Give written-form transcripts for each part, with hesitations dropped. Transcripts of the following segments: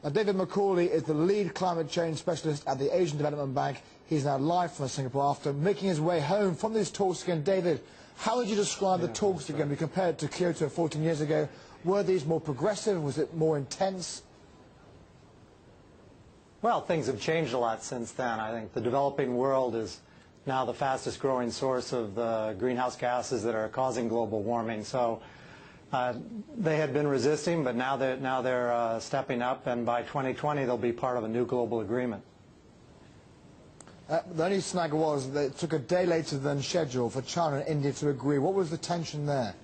Now, David McCauley is the lead climate change specialist at the Asian Development Bank. He's now live from Singapore after making his way home from these talks again. David, how would you describe the talks again? We compared to Kyoto 14 years ago. Were these more progressive? Was it more intense? Well, things have changed a lot since then. I think the developing world is now the fastest growing source of the greenhouse gases that are causing global warming. So they had been resisting, but now they're stepping up, and by 2020 they'll be part of a new global agreement. The only snag was that it took a day later than scheduled for China and India to agree. What was the tension there?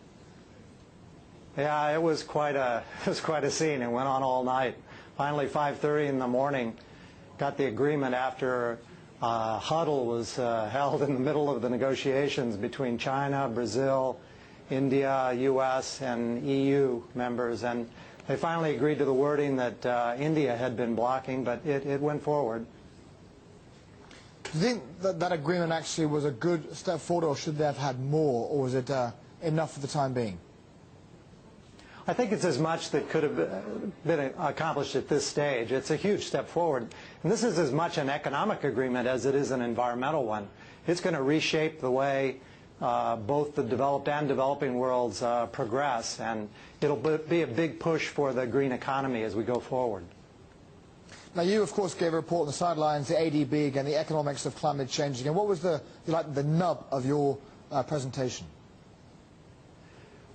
Yeah, it was quite a scene. It went on all night. Finally, 5:30 in the morning, got the agreement after a huddle was held in the middle of the negotiations between China, Brazil, India, U.S., and EU members, and they finally agreed to the wording that India had been blocking, but it went forward. Do you think that that agreement actually was a good step forward, or should they have had more, or was it enough for the time being? I think it's as much that could have been accomplished at this stage. It's a huge step forward. And this is as much an economic agreement as it is an environmental one. It's going to reshape the way both the developed and developing worlds progress, and it'll be a big push for the green economy as we go forward. Now, you, of course, gave a report on the sidelines, the ADB again, the economics of climate change again. What was the nub of your presentation?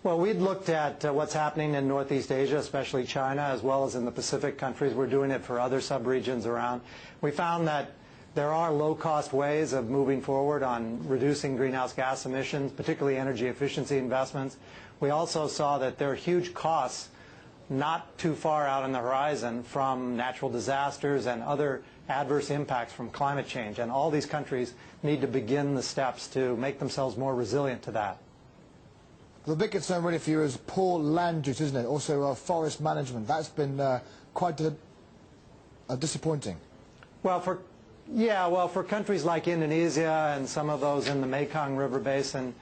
Well, we'd looked at what's happening in Northeast Asia, especially China, as well as in the Pacific countries. We're doing it for other subregions around. We found that there are low-cost ways of moving forward on reducing greenhouse gas emissions, particularly energy efficiency investments. We also saw that there are huge costs not too far out on the horizon from natural disasters and other adverse impacts from climate change. And all these countries need to begin the steps to make themselves more resilient to that. The big concern really for you is poor land use, isn't it? Also forest management. That's been quite disappointing. Well, for countries like Indonesia and some of those in the Mekong River Basin,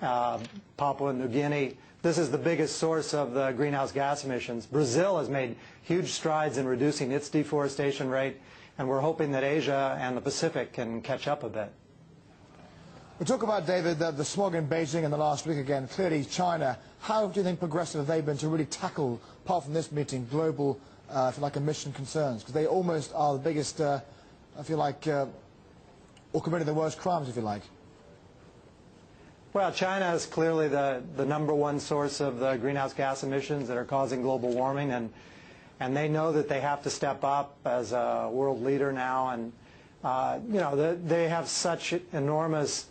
Papua New Guinea, this is the biggest source of the greenhouse gas emissions. Brazil has made huge strides in reducing its deforestation rate, and we're hoping that Asia and the Pacific can catch up a bit. We talk about, David, the smog in Beijing in the last week again. Clearly, China. How do you think progressive have they been to really tackle, apart from this meeting, global, if you like, emission concerns? Because they almost are the biggest, I feel like, or committing the worst crimes, if you like. Well, China is clearly the #1 source of the greenhouse gas emissions that are causing global warming, and they know that they have to step up as a world leader now, and you know, they have such enormous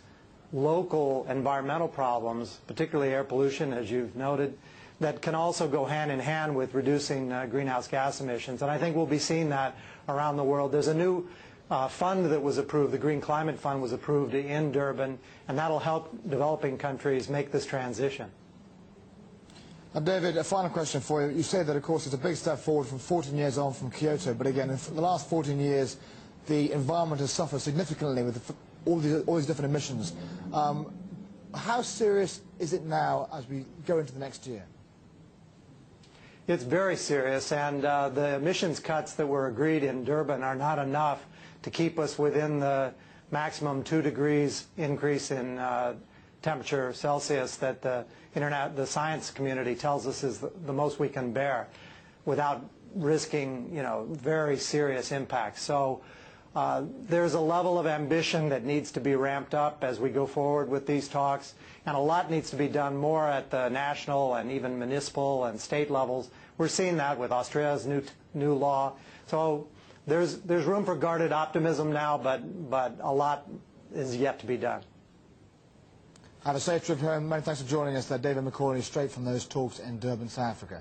local environmental problems, particularly air pollution, as you've noted, that can also go hand in hand with reducing greenhouse gas emissions. And I think we'll be seeing that around the world. There's a new fund that was approved, the Green Climate Fund was approved in Durban, and that'll help developing countries make this transition. Now, David, a final question for you. You say that, of course, it's a big step forward from 14 years on from Kyoto, but again, in the last 14 years, the environment has suffered significantly with all these different emissions. How serious is it now as we go into the next year? It's very serious, and the emissions cuts that were agreed in Durban are not enough to keep us within the maximum 2 degrees increase in temperature Celsius that the science community tells us is the most we can bear without risking, you know, very serious impacts. So there's a level of ambition that needs to be ramped up as we go forward with these talks, and a lot needs to be done more at the national and even municipal and state levels. We're seeing that with Australia's new law. So there's room for guarded optimism now, but a lot is yet to be done. Have a safe trip home. Many thanks for joining us there, David McCauley, straight from those talks in Durban, South Africa.